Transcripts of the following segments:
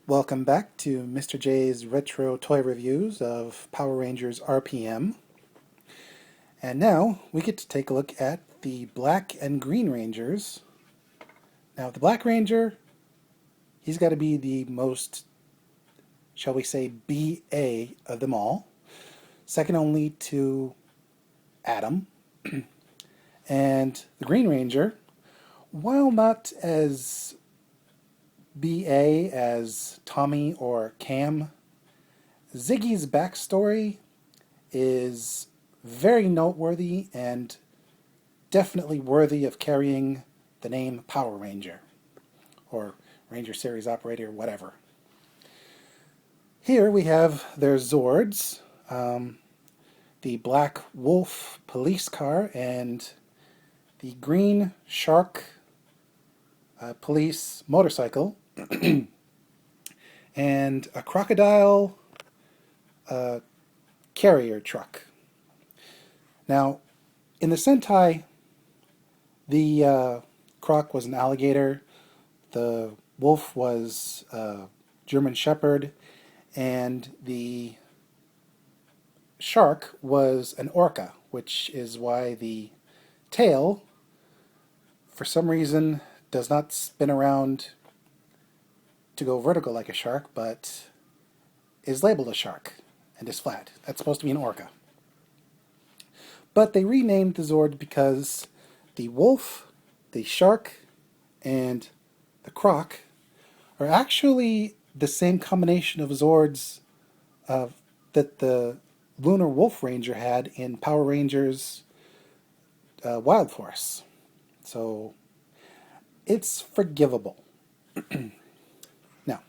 Welcome back to Mr. J's retro toy reviews of Power Rangers RPM. And now we get to take a look at the Black and Green Rangers. Now the Black Ranger, he's got to be the most, shall we say, BA of them all. Second only to Adam. And the Green Ranger, while not as BA as Tommy or Cam, Ziggy's backstory is very noteworthy and definitely worthy of carrying the name Power Ranger or Ranger Series Operator, whatever. Here we have their Zords, the Black Wolf police car and the Green Shark police motorcycle, and a crocodile carrier truck. Now, in the Sentai, the croc was an alligator, the wolf was a German Shepherd, and the shark was an orca, which is why the tail, for some reason, does not spin around to go vertical like a shark, but is labeled a shark and is flat. That's supposed to be an orca. But they renamed the Zord because the wolf, the shark, and the croc are actually the same combination of Zords that the Lunar Wolf Ranger had in Power Rangers Wild Force. So it's forgivable. Now,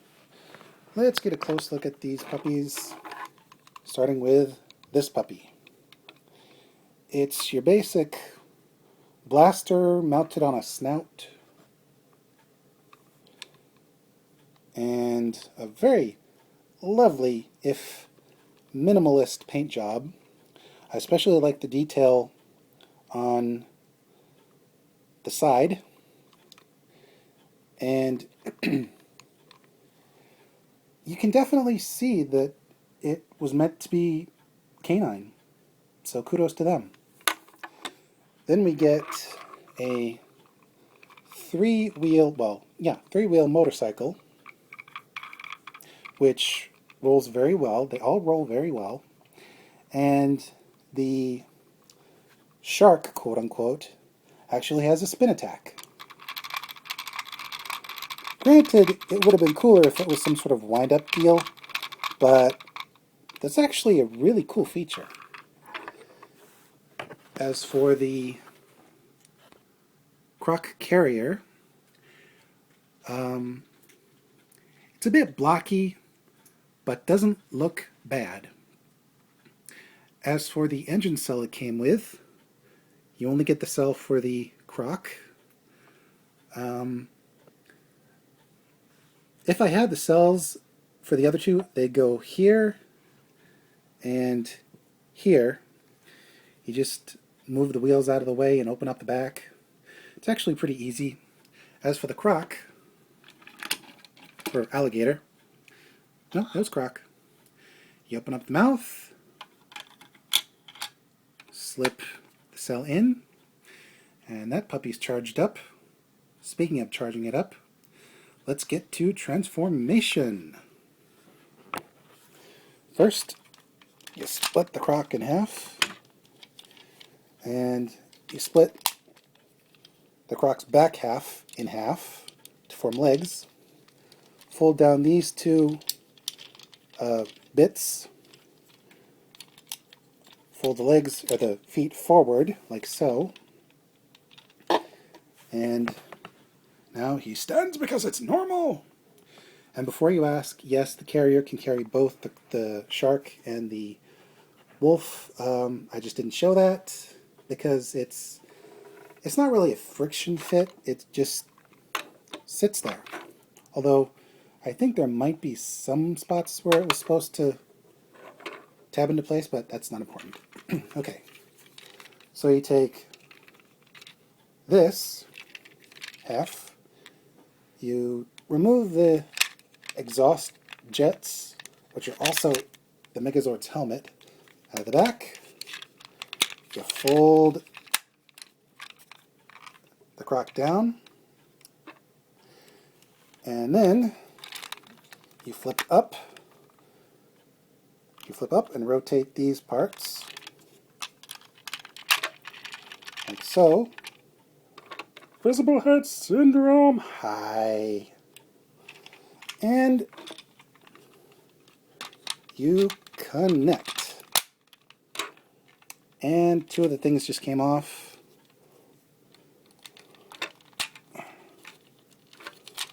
let's get a close look at these puppies, starting with this puppy. It's your basic blaster mounted on a snout and a very lovely, if minimalist, paint job. I especially like the detail on the side, and you can definitely see that it was meant to be canine, so kudos to them. Then we get a three-wheel motorcycle, which rolls very well. They all roll very well. And the shark, quote-unquote, actually has a spin attack. Granted, it would have been cooler if it was some sort of wind-up deal, but that's actually a really cool feature. As for the croc carrier, it's a bit blocky, but doesn't look bad. As for the engine cell it came with, you only get the cell for the croc. If I had the cells for the other two, they go here and here. You just move the wheels out of the way and open up the back. It's actually pretty easy. As for the croc, or alligator, no, that was croc. You open up the mouth, slip the cell in, and that puppy's charged up. Speaking of charging it up, let's get to transformation. First, you split the croc in half, and you split the croc's back half in half to form legs. Fold down these two bits. Fold the legs or the feet forward like so. And now he stands because it's normal. And before you ask, yes, the carrier can carry both the shark and the wolf. I just didn't show that because it's not really a friction fit. It just sits there. Although I think there might be some spots where it was supposed to tab into place, but that's not important. Okay, so you take this half, you remove the exhaust jets, which are also the Megazord's helmet, out of the back. You fold the crock down, and then you flip up. You flip up and rotate these parts, like so. Visible head syndrome, hi. And you connect. And two of the things just came off.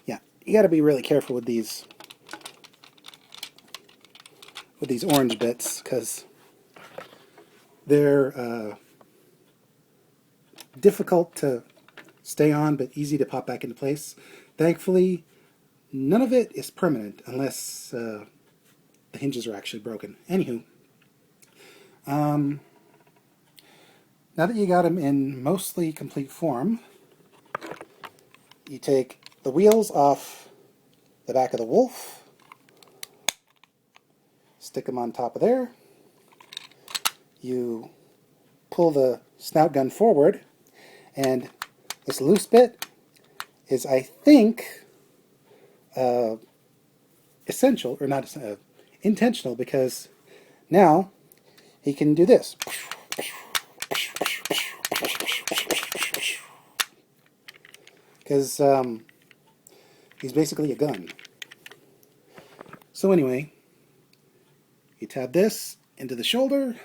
Yeah, you gotta be really careful with these orange bits, because they're difficult to stay on but easy to pop back into place. Thankfully, none of it is permanent unless the hinges are actually broken. Anywho, now that you got them in mostly complete form, you take the wheels off the back of the Wolf, stick them on top of there, you pull the snout gun forward, and this loose bit is, I think, essential, or not intentional, because now he can do this. Because he's basically a gun. So anyway, you tab this into the shoulder,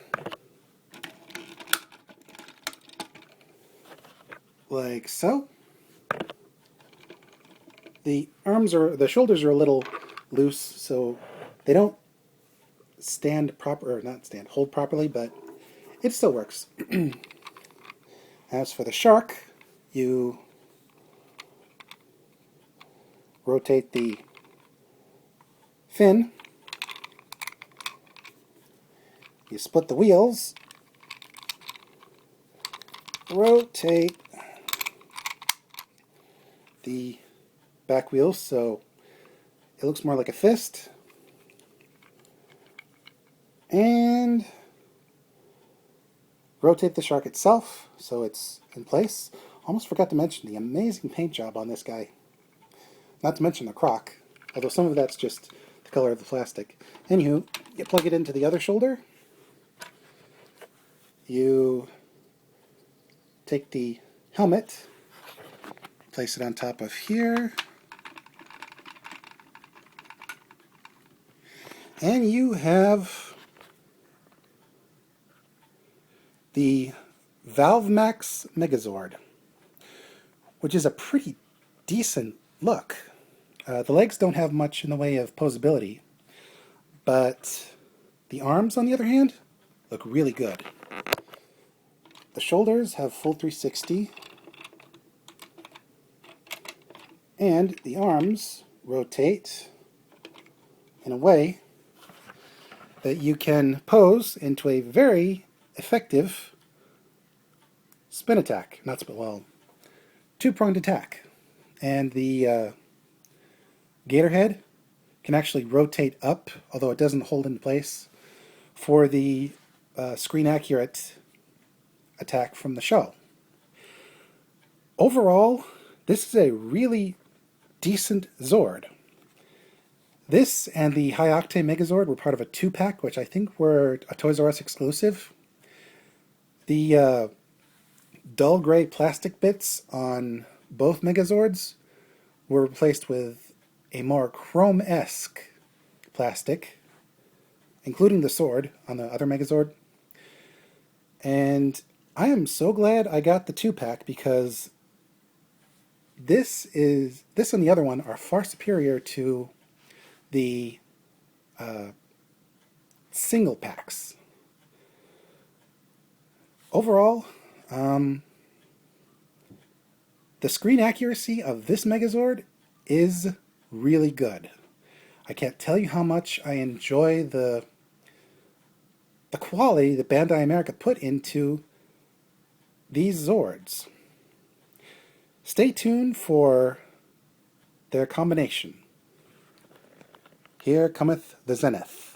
like so. The shoulders are a little loose, so they don't hold properly, but it still works. As for the shark, you rotate the fin, you split the wheels, rotate the back wheels so it looks more like a fist, and rotate the shark itself so it's in place. Almost forgot to mention the amazing paint job on this guy. Not to mention the crock, although some of that's just the color of the plastic. Anywho, you plug it into the other shoulder. You take the helmet, place it on top of here, and you have the Valvemax Megazord, which is a pretty decent look. The legs don't have much in the way of posability, but the arms, on the other hand, look really good. The shoulders have full 360, and the arms rotate in a way that you can pose into a very effective spin attack. Two-pronged attack. And the gator head can actually rotate up, although it doesn't hold in place, for the screen-accurate attack from the shell. Overall, this is a really decent Zord. This and the High Octane Megazord were part of a 2-pack, which I think were a Toys R Us exclusive. The dull gray plastic bits on both Megazords were replaced with a more chrome-esque plastic, including the sword on the other Megazord. And I am so glad I got the 2-pack, because this and the other one are far superior to the single packs. Overall, the screen accuracy of this Megazord is really good. I can't tell you how much I enjoy the quality that Bandai America put into these Zords. Stay tuned for their combination. Here cometh the zenith.